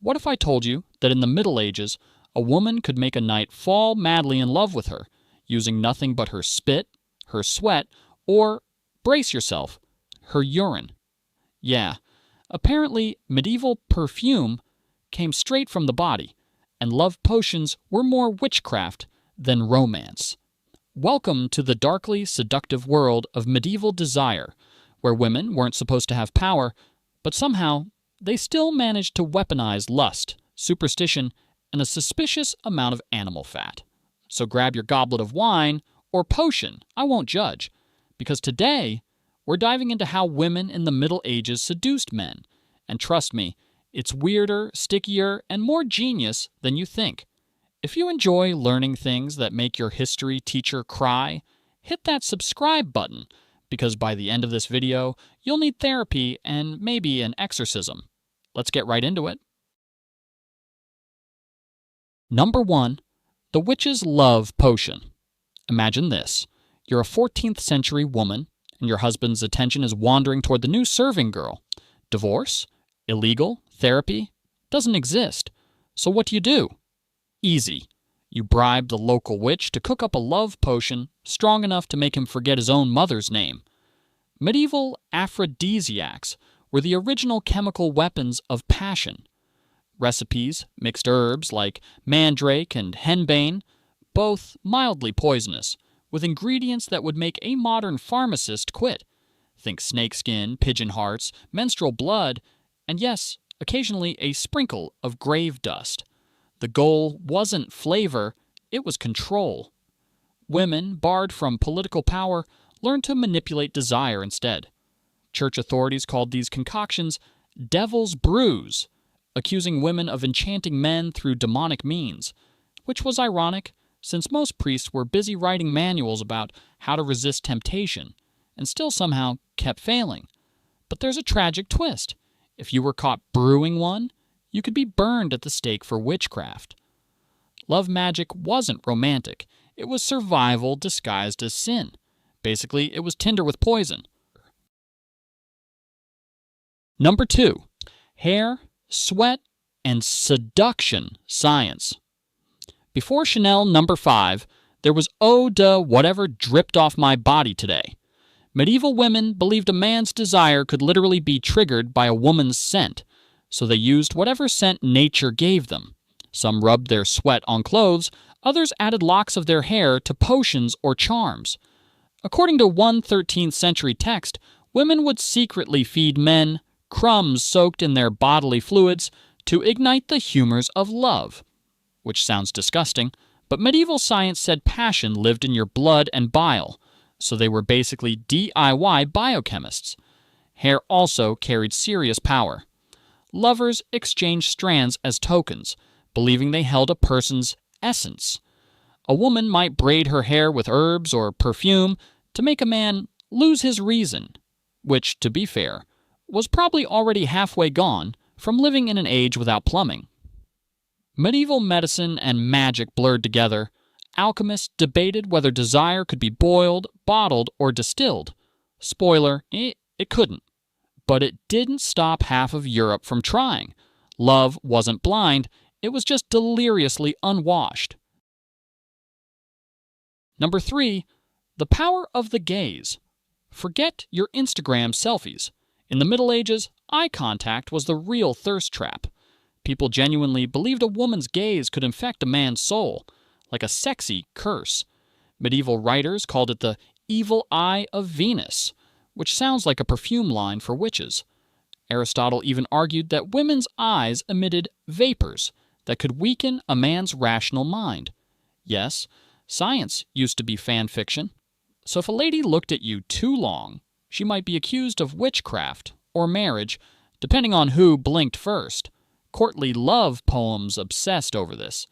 What if I told you that in the Middle Ages, a woman could make a knight fall madly in love with her, using nothing but her spit, her sweat, or, brace yourself, her urine? Yeah, apparently medieval perfume came straight from the body, and love potions were more witchcraft than romance. Welcome to the darkly seductive world of medieval desire, where women weren't supposed to have power, but somehow they still managed to weaponize lust, superstition, and a suspicious amount of animal fat. So grab your goblet of wine or potion, I won't judge, because today we're diving into how women in the Middle Ages seduced men. And trust me, it's weirder, stickier, and more genius than you think. If you enjoy learning things that make your history teacher cry, hit that subscribe button, because by the end of this video, you'll need therapy and maybe an exorcism. Let's get right into it. Number 1. The Witch's Love Potion. Imagine this. You're a 14th century woman, and your husband's attention is wandering toward the new serving girl. Divorce? Illegal? Therapy? Doesn't exist. So what do? Easy. You bribe the local witch to cook up a love potion strong enough to make him forget his own mother's name. Medieval Aphrodisiacs were the original chemical weapons of passion. Recipes, mixed herbs like mandrake and henbane, both mildly poisonous, with ingredients that would make a modern pharmacist quit. Think snakeskin, pigeon hearts, menstrual blood, and yes, occasionally a sprinkle of grave dust. The goal wasn't flavor, it was control. Women, barred from political power, learned to manipulate desire instead. Church authorities called these concoctions devil's brews, accusing women of enchanting men through demonic means, which was ironic since most priests were busy writing manuals about how to resist temptation, and still somehow kept failing. But there's a tragic twist. If you were caught brewing one, you could be burned at the stake for witchcraft. Love magic wasn't romantic. It was survival disguised as sin. Basically, it was Tinder with poison. Number 2. Hair, sweat, and seduction science. Before Chanel number 5, there was eau de whatever dripped off my body today. Medieval women believed a man's desire could literally be triggered by a woman's scent, so they used whatever scent nature gave them. Some rubbed their sweat on clothes, others added locks of their hair to potions or charms. According to one 13th century text, women would secretly feed men crumbs soaked in their bodily fluids to ignite the humors of love. Which sounds disgusting, but medieval science said passion lived in your blood and bile, so they were basically DIY biochemists. Hair also carried serious power. Lovers exchanged strands as tokens, believing they held a person's essence. A woman might braid her hair with herbs or perfume to make a man lose his reason, which, to be fair, was probably already halfway gone from living in an age without plumbing. Medieval medicine and magic blurred together. Alchemists debated whether desire could be boiled, bottled, or distilled. Spoiler, it couldn't. But it didn't stop half of Europe from trying. Love wasn't blind, it was just deliriously unwashed. Number 3. The power of the gaze. Forget your Instagram selfies. In the Middle Ages, eye contact was the real thirst trap. People genuinely believed a woman's gaze could infect a man's soul, like a sexy curse. Medieval writers called it the evil eye of Venus, which sounds like a perfume line for witches. Aristotle even argued that women's eyes emitted vapors that could weaken a man's rational mind. Yes, science used to be fan fiction. So if a lady looked at you too long, she might be accused of witchcraft or marriage, depending on who blinked first. Courtly love poems obsessed over this.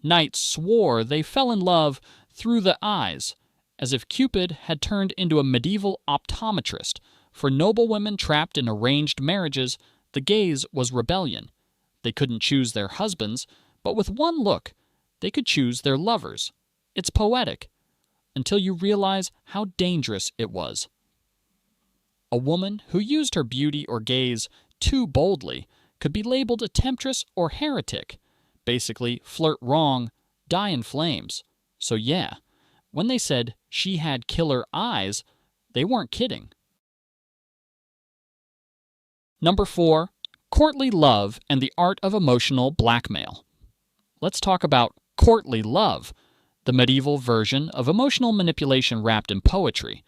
Knights swore they fell in love through the eyes, as if Cupid had turned into a medieval optometrist. For noble women trapped in arranged marriages, the gaze was rebellion. They couldn't choose their husbands, but with one look, they could choose their lovers. It's poetic, until you realize how dangerous it was. A woman who used her beauty or gaze too boldly could be labeled a temptress or heretic. Basically, flirt wrong, die in flames. So yeah, when they said she had killer eyes, they weren't kidding. Number 4, courtly love and the art of emotional blackmail. Let's talk about courtly love, the medieval version of emotional manipulation wrapped in poetry.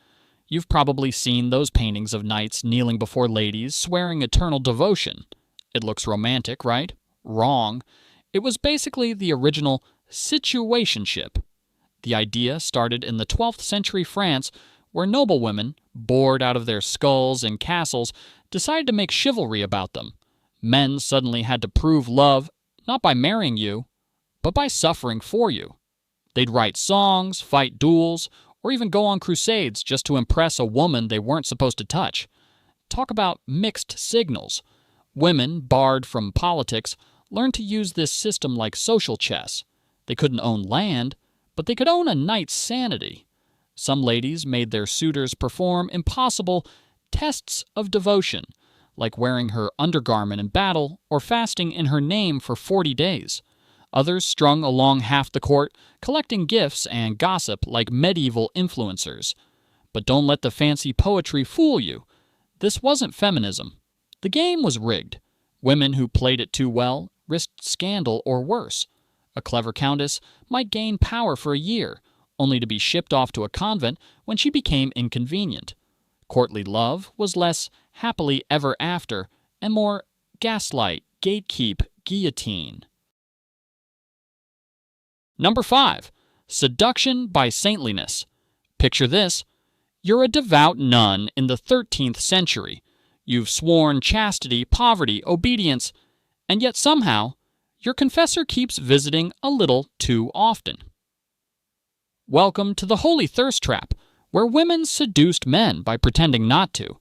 You've probably seen those paintings of knights kneeling before ladies, swearing eternal devotion. It looks romantic, right? Wrong. It was basically the original situationship. The idea started in the 12th century France, where noblewomen, bored out of their skulls and castles, decided to make chivalry about them. Men suddenly had to prove love, not by marrying you, but by suffering for you. They'd write songs, fight duels, or even go on crusades just to impress a woman they weren't supposed to touch. Talk about mixed signals. Women, barred from politics, learned to use this system like social chess. They couldn't own land, but they could own a knight's sanity. Some ladies made their suitors perform impossible tests of devotion, like wearing her undergarment in battle or fasting in her name for 40 days. Others strung along half the court, collecting gifts and gossip like medieval influencers. But don't let the fancy poetry fool you. This wasn't feminism. The game was rigged. Women who played it too well risked scandal or worse. A clever countess might gain power for a year, only to be shipped off to a convent when she became inconvenient. Courtly love was less happily ever after and more gaslight, gatekeep, guillotine. Number 5, seduction by saintliness. Picture this. You're a devout nun in the 13th century. You've sworn chastity, poverty, obedience, and yet somehow your confessor keeps visiting a little too often. Welcome to the holy thirst trap, where women seduced men by pretending not to.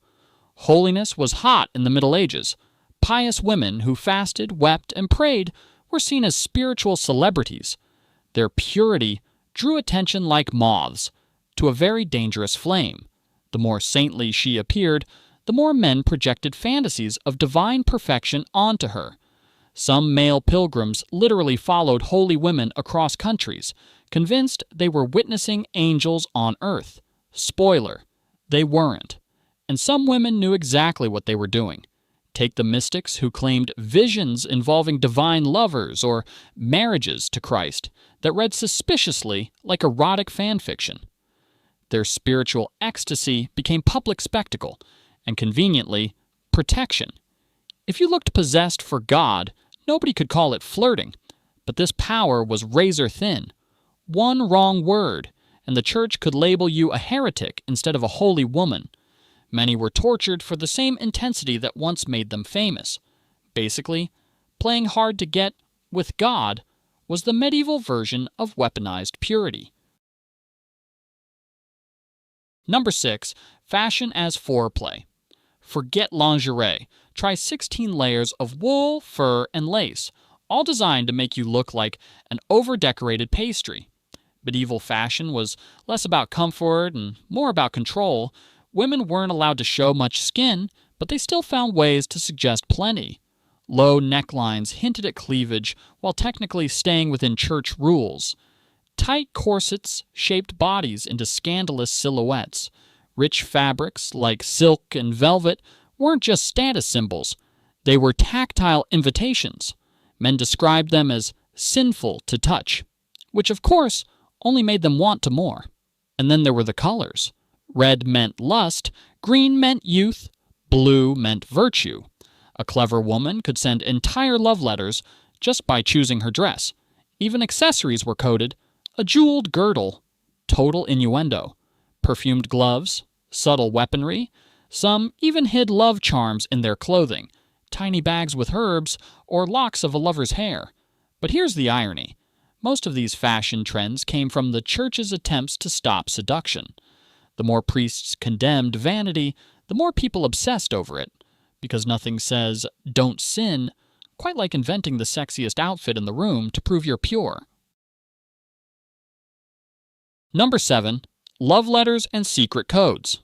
Holiness was hot in the Middle Ages. Pious women who fasted, wept, and prayed were seen as spiritual celebrities. Their purity drew attention like moths to a very dangerous flame. The more saintly she appeared, the more men projected fantasies of divine perfection onto her. Some male pilgrims literally followed holy women across countries, convinced they were witnessing angels on earth. Spoiler, they weren't. And some women knew exactly what they were doing. Take the mystics who claimed visions involving divine lovers or marriages to Christ that read suspiciously like erotic fan fiction. Their spiritual ecstasy became public spectacle and, conveniently, protection. If you looked possessed for God, nobody could call it flirting, but this power was razor thin. One wrong word, and the church could label you a heretic instead of a holy woman. Many were tortured for the same intensity that once made them famous. Basically, playing hard to get with God was the medieval version of weaponized purity. Number 6, fashion as foreplay. Forget lingerie. Try 16 layers of wool, fur, and lace, all designed to make you look like an over-decorated pastry. Medieval fashion was less about comfort and more about control. Women weren't allowed to show much skin, but they still found ways to suggest plenty. Low necklines hinted at cleavage while technically staying within church rules. Tight corsets shaped bodies into scandalous silhouettes. Rich fabrics like silk and velvet weren't just status symbols. They were tactile invitations. Men described them as sinful to touch, which of course only made them want to more. And then there were the colors. Red meant lust, green meant youth, blue meant virtue. A clever woman could send entire love letters just by choosing her dress. Even accessories were coded: a jeweled girdle, total innuendo, perfumed gloves, subtle weaponry. Some even hid love charms in their clothing, tiny bags with herbs, or locks of a lover's hair. But here's the irony. Most of these fashion trends came from the church's attempts to stop seduction. The more priests condemned vanity, the more people obsessed over it, because nothing says, "don't sin," quite like inventing the sexiest outfit in the room to prove you're pure. Number 7, love letters and secret codes.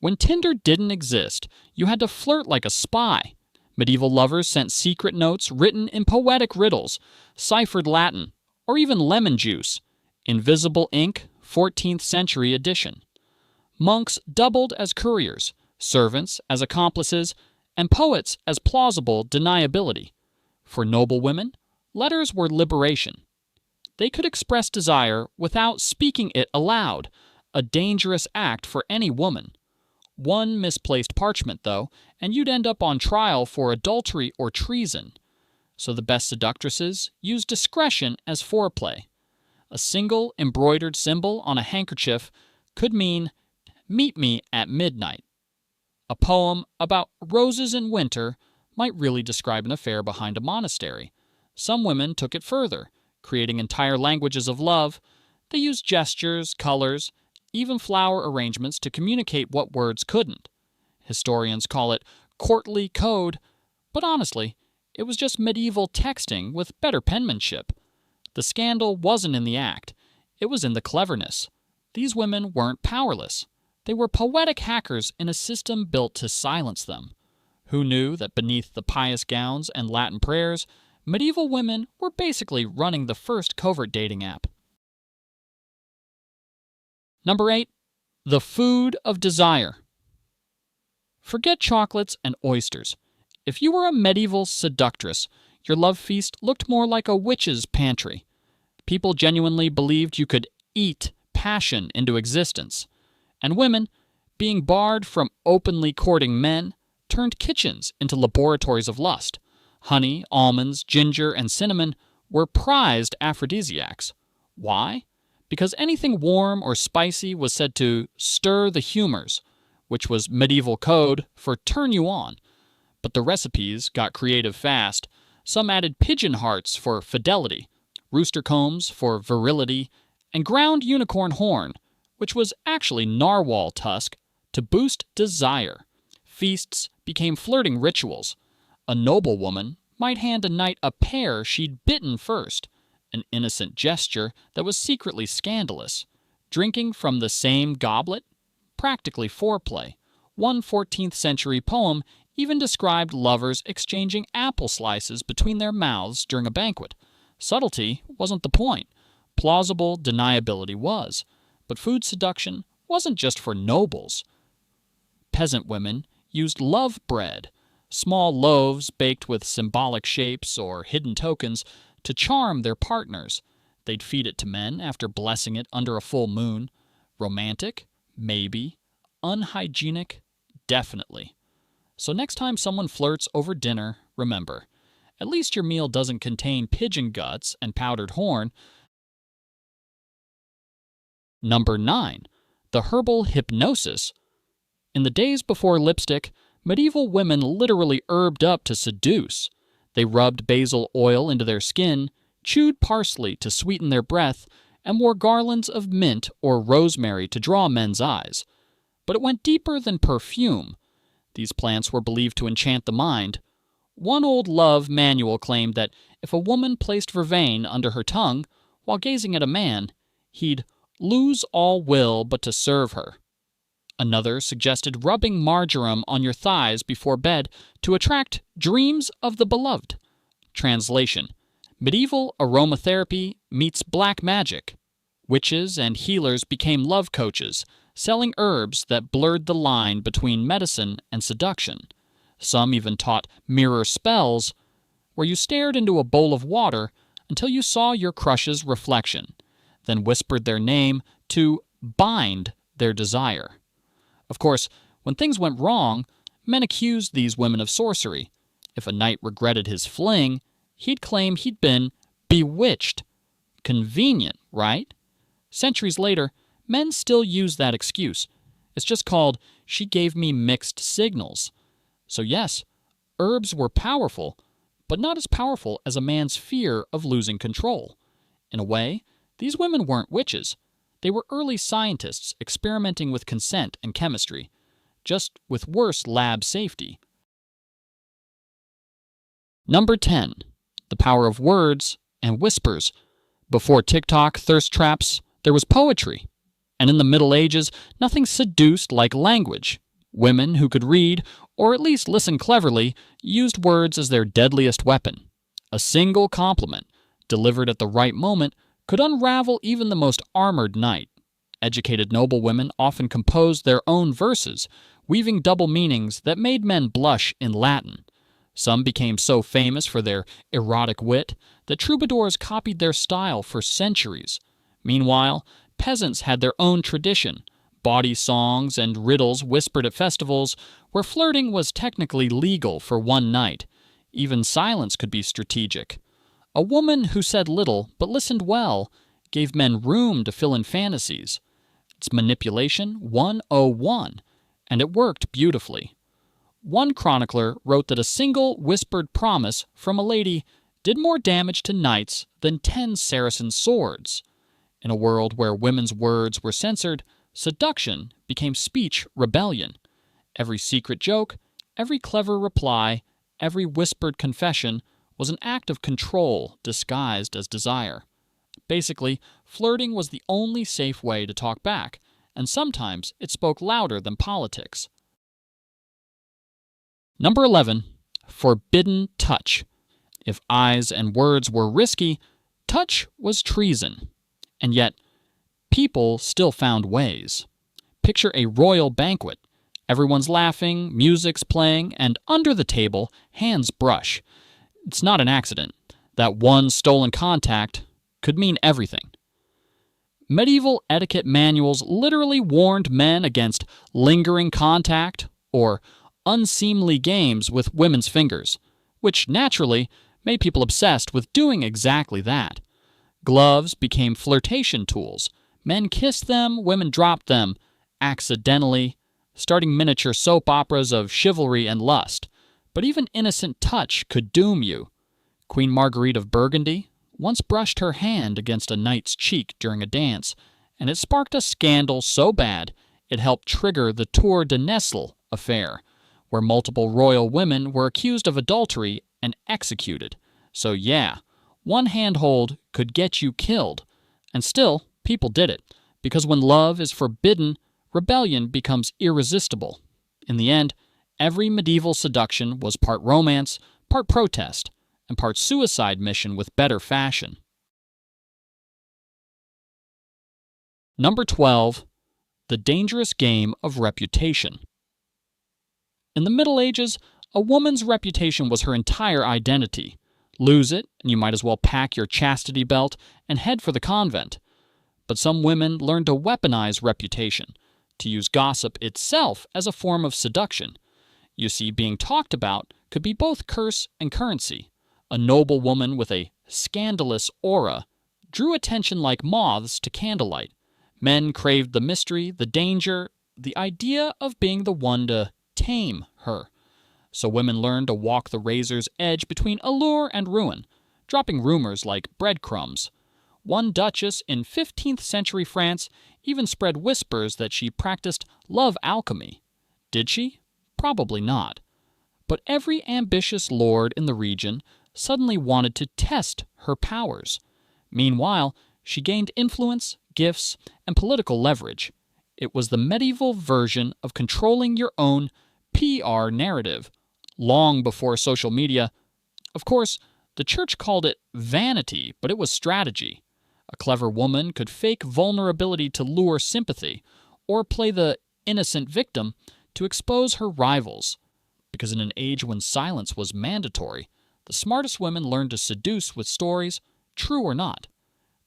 When Tinder didn't exist, you had to flirt like a spy. Medieval lovers sent secret notes written in poetic riddles, ciphered Latin, or even lemon juice. Invisible ink, 14th century edition. Monks doubled as couriers, servants as accomplices, and poets as plausible deniability. For noble women, letters were liberation. They could express desire without speaking it aloud, a dangerous act for any woman. One misplaced parchment, though, and you'd end up on trial for adultery or treason. So the best seductresses used discretion as foreplay. A single embroidered symbol on a handkerchief could mean, "Meet me at midnight." A poem about roses in winter might really describe an affair behind a monastery. Some women took it further, creating entire languages of love. They used gestures, colors, even flower arrangements to communicate what words couldn't. Historians call it courtly code, but honestly, it was just medieval texting with better penmanship. The scandal wasn't in the act, it was in the cleverness. These women weren't powerless. They were poetic hackers in a system built to silence them. Who knew that beneath the pious gowns and Latin prayers, medieval women were basically running the first covert dating app? Number 8. The food of desire. Forget chocolates and oysters. If you were a medieval seductress, your love feast looked more like a witch's pantry. People genuinely believed you could eat passion into existence. And women, being barred from openly courting men, turned kitchens into laboratories of lust. Honey, almonds, ginger, and cinnamon were prized aphrodisiacs. Why? Because anything warm or spicy was said to stir the humors, which was medieval code for turn you on. But the recipes got creative fast. Some added pigeon hearts for fidelity, rooster combs for virility, and ground unicorn horn, which was actually narwhal tusk, to boost desire. Feasts became flirting rituals. A noble woman might hand a knight a pear she'd bitten first, an innocent gesture that was secretly scandalous. Drinking from the same goblet? Practically foreplay. One 14th century poem even described lovers exchanging apple slices between their mouths during a banquet. Subtlety wasn't the point. Plausible deniability was. But food seduction wasn't just for nobles. Peasant women used love bread, small loaves baked with symbolic shapes or hidden tokens, to charm their partners. They'd feed it to men after blessing it under a full moon. Romantic? Maybe. Unhygienic? Definitely. So next time someone flirts over dinner, remember, at least your meal doesn't contain pigeon guts and powdered horn. Number 9. The herbal hypnosis. In the days before lipstick, medieval women literally herbed up to seduce. They rubbed basil oil into their skin, chewed parsley to sweeten their breath, and wore garlands of mint or rosemary to draw men's eyes. But it went deeper than perfume. These plants were believed to enchant the mind. One old love manual claimed that if a woman placed vervain under her tongue while gazing at a man, he'd lose all will but to serve her. Another suggested rubbing marjoram on your thighs before bed to attract dreams of the beloved. Translation: medieval aromatherapy meets black magic. Witches and healers became love coaches, selling herbs that blurred the line between medicine and seduction. Some even taught mirror spells, where you stared into a bowl of water until you saw your crush's reflection, then whispered their name to bind their desire. Of course, when things went wrong, men accused these women of sorcery. If a knight regretted his fling, he'd claim he'd been bewitched. Convenient, right? Centuries later, men still use that excuse. It's just called, "she gave me mixed signals." So yes, herbs were powerful, but not as powerful as a man's fear of losing control. In a way, these women weren't witches. They were early scientists experimenting with consent and chemistry, just with worse lab safety. Number 10. The power of words and whispers. Before TikTok, thirst traps, there was poetry. And in the Middle Ages, nothing seduced like language. Women who could read or at least listen cleverly, used words as their deadliest weapon. A single compliment, delivered at the right moment, could unravel even the most armored knight. Educated noblewomen often composed their own verses, weaving double meanings that made men blush in Latin. Some became so famous for their erotic wit that troubadours copied their style for centuries. Meanwhile, peasants had their own tradition, bawdy songs and riddles whispered at festivals where flirting was technically legal for one night. Even silence could be strategic. A woman who said little but listened well gave men room to fill in fantasies. It's manipulation 101, and it worked beautifully. One chronicler wrote that a single whispered promise from a lady did more damage to knights than 10 Saracen swords. In a world where women's words were censored, seduction became speech rebellion. Every secret joke, every clever reply, every whispered confession was an act of control disguised as desire. Basically, flirting was the only safe way to talk back, and sometimes it spoke louder than politics. Number 11. Forbidden touch. If eyes and words were risky, touch was treason. And yet, people still found ways. Picture a royal banquet. Everyone's laughing, music's playing, and under the table, hands brush. It's not an accident. That one stolen contact could mean everything. Medieval etiquette manuals literally warned men against lingering contact or unseemly games with women's fingers, which naturally made people obsessed with doing exactly that. Gloves became flirtation tools. Men kissed them, women dropped them, accidentally, starting miniature soap operas of chivalry and lust. But even innocent touch could doom you. Queen Marguerite of Burgundy once brushed her hand against a knight's cheek during a dance, and it sparked a scandal so bad it helped trigger the Tour de Nesle affair, where multiple royal women were accused of adultery and executed. So yeah, one handhold could get you killed. And still, people did it, because when love is forbidden, rebellion becomes irresistible. In the end, every medieval seduction was part romance, part protest, and part suicide mission with better fashion. Number 12. The dangerous game of reputation. In the Middle Ages, a woman's reputation was her entire identity. Lose it, and you might as well pack your chastity belt and head for the convent. But some women learned to weaponize reputation, to use gossip itself as a form of seduction. You see, being talked about could be both curse and currency. A noble woman with a scandalous aura drew attention like moths to candlelight. Men craved the mystery, the danger, the idea of being the one to tame her. So women learned to walk the razor's edge between allure and ruin, dropping rumors like breadcrumbs. One duchess in 15th century France even spread whispers that she practiced love alchemy. Did she? Probably not. But every ambitious lord in the region suddenly wanted to test her powers. Meanwhile, she gained influence, gifts, and political leverage. It was the medieval version of controlling your own PR narrative, long before social media. Of course, the church called it vanity, but it was strategy. A clever woman could fake vulnerability to lure sympathy, or play the innocent victim to expose her rivals. Because in an age when silence was mandatory, the smartest women learned to seduce with stories, true or not.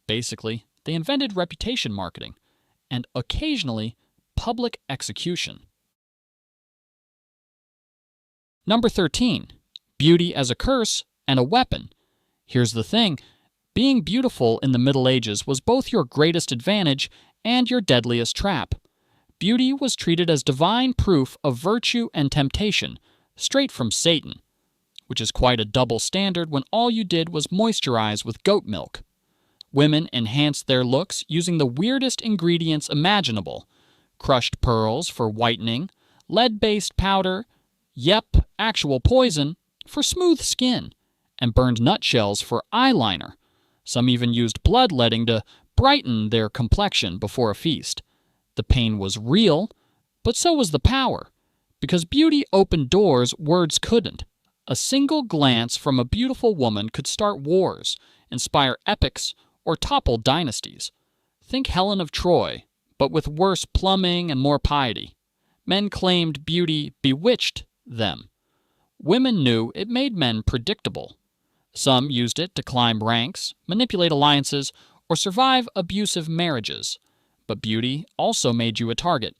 Basically, they invented reputation marketing, and occasionally, public execution. Number 13. Beauty as a curse and a weapon. Here's the thing. Being beautiful in the Middle Ages was both your greatest advantage and your deadliest trap. Beauty was treated as divine proof of virtue and temptation, straight from Satan, which is quite a double standard when all you did was moisturize with goat milk. Women enhanced their looks using the weirdest ingredients imaginable: crushed pearls for whitening, lead-based powder, actual poison, for smooth skin, and burned nutshells for eyeliner. Some even used bloodletting to brighten their complexion before a feast. The pain was real, but so was the power. Because beauty opened doors words couldn't. A single glance from a beautiful woman could start wars, inspire epics, or topple dynasties. Think Helen of Troy, but with worse plumbing and more piety. Men claimed beauty bewitched them. Women knew it made men predictable. Some used it to climb ranks, manipulate alliances, or survive abusive marriages. But beauty also made you a target.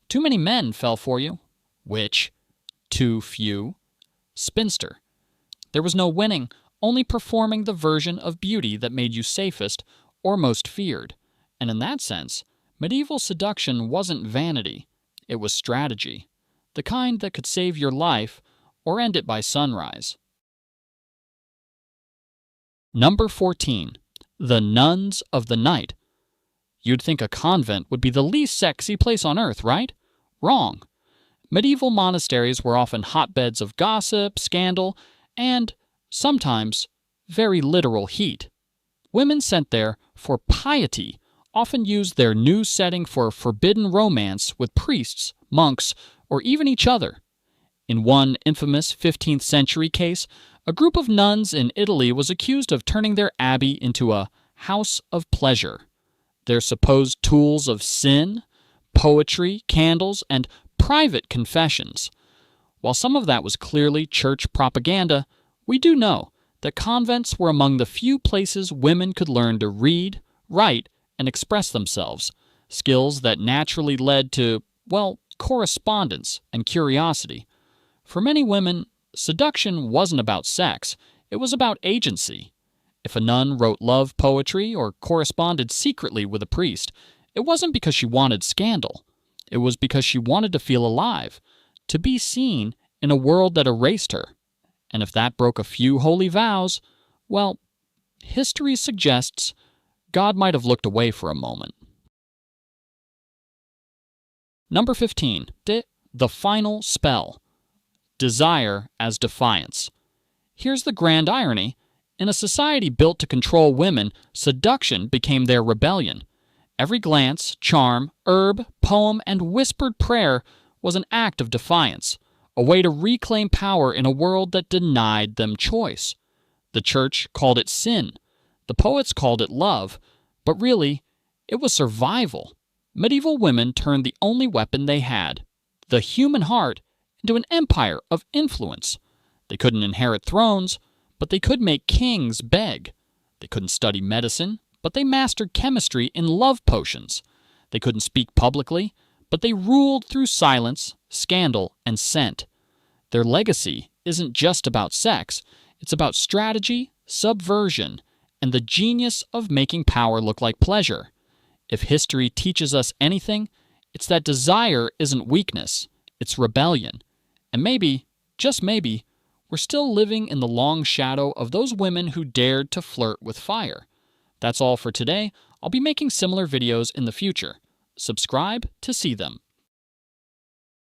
Too many men fell for you. Witch. Too few. Spinster. There was no winning, only performing the version of beauty that made you safest or most feared. And in that sense, medieval seduction wasn't vanity. It was strategy. The kind that could save your life or end it by sunrise. Number 14. The Nuns of the Night. You'd think a convent would be the least sexy place on earth, right? Wrong. Medieval monasteries were often hotbeds of gossip, scandal, and, sometimes, very literal heat. Women sent there for piety often used their new setting for forbidden romance with priests, monks, or even each other. In one infamous 15th century case, a group of nuns in Italy was accused of turning their abbey into a house of pleasure. Their supposed tools of sin, poetry, candles, and private confessions. While some of that was clearly church propaganda, we do know that convents were among the few places women could learn to read, write, and express themselves, skills that naturally led to, well, correspondence and curiosity. For many women, seduction wasn't about sex, it was about agency. If a nun wrote love poetry or corresponded secretly with a priest, it wasn't because she wanted scandal. It was because she wanted to feel alive, to be seen in a world that erased her. And if that broke a few holy vows, well, history suggests God might have looked away for a moment. Number 15. The final spell. Desire as defiance. Here's the grand irony. In a society built to control women, seduction became their rebellion. Every glance, charm, herb, poem, and whispered prayer was an act of defiance, a way to reclaim power in a world that denied them choice. The church called it sin. The poets called it love. But really, it was survival. Medieval women turned the only weapon they had, the human heart, into an empire of influence. They couldn't inherit thrones, but they could make kings beg. They couldn't study medicine, but they mastered chemistry in love potions. They couldn't speak publicly, but they ruled through silence, scandal, and scent. Their legacy isn't just about sex, it's about strategy, subversion, and the genius of making power look like pleasure. If history teaches us anything, it's that desire isn't weakness, it's rebellion. And maybe, just maybe, we're still living in the long shadow of those women who dared to flirt with fire. That's all for today. I'll be making similar videos in the future. Subscribe to see them.